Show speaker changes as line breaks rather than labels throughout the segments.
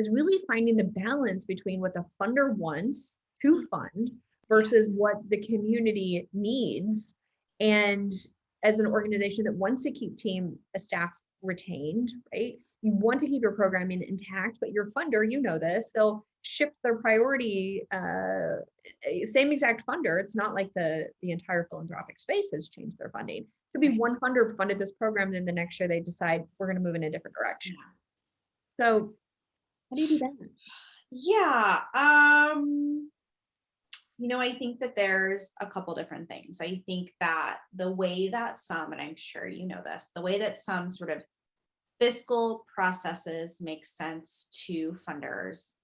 is really finding the balance between what the funder wants to fund versus what the community needs. And as an organization that wants to keep staff retained, right? You want to keep your programming intact, but your funder, you know this, they'll shift their priority, same exact funder. It's not like the entire philanthropic space has changed their funding. It could be one funder funded this program, then the next year they decide we're going to move in a different direction. So how do you do that?
Yeah. I think that there's a couple different things. I think that the way that some, and I'm sure you know this, the way that some sort of fiscal processes make sense to funders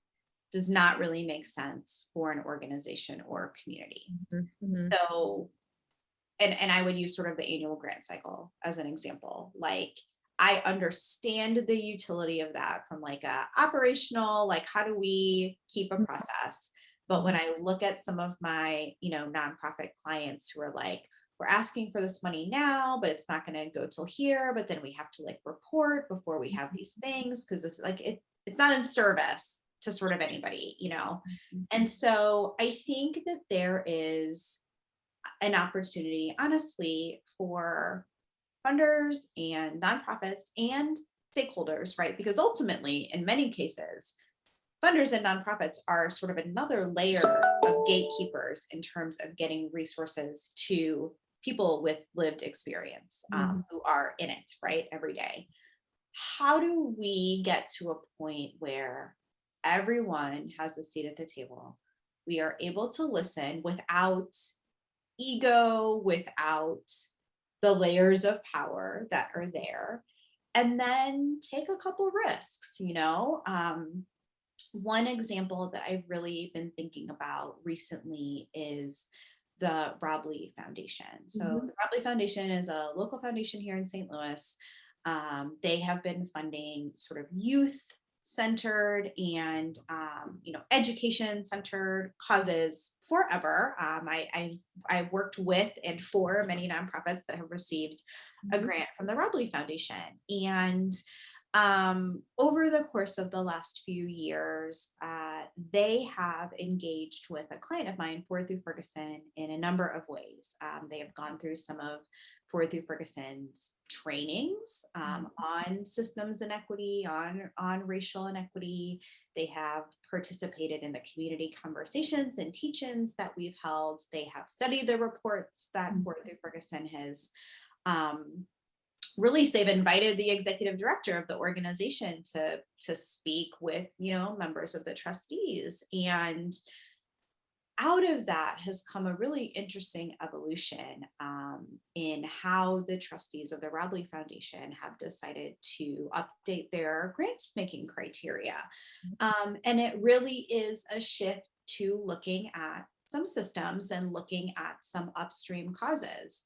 does not really make sense for an organization or community.
Mm-hmm.
So, and I would use sort of the annual grant cycle as an example. Like, I understand the utility of that from like a operational, like how do we keep a process? But when I look at some of my, nonprofit clients who are like, we're asking for this money now, but it's not going to go till here. But then we have to like report before we have these things because this like it's not in service to sort of anybody, And so I think that there is an opportunity, honestly, for funders and nonprofits and stakeholders, right? Because ultimately, in many cases, funders and nonprofits are sort of another layer of gatekeepers in terms of getting resources to people with lived experience who are in it, right, every day. How do we get to a point where everyone has a seat at the table? We are able to listen without ego, without the layers of power that are there, and then take a couple risks, One example that I've really been thinking about recently is the Rob Lee Foundation. So the Rob Lee Foundation is a local foundation here in St. Louis. They have been funding sort of youth centered and education centered causes forever. I've worked with and for many nonprofits that have received a grant from the Rob Lee Foundation, and over the course of the last few years, they have engaged with a client of mine, Ford through Ferguson, in a number of ways. They have gone through some of Ford through Ferguson's trainings on systems inequity, on racial inequity. They have participated in the community conversations and teach-ins that we've held. They have studied the reports that Ford through Ferguson has released. They've invited the executive director of the organization to speak with members of the trustees, and out of that has come a really interesting evolution in how the trustees of the Rob Lee Foundation have decided to update their grant making criteria, and it really is a shift to looking at some systems and looking at some upstream causes.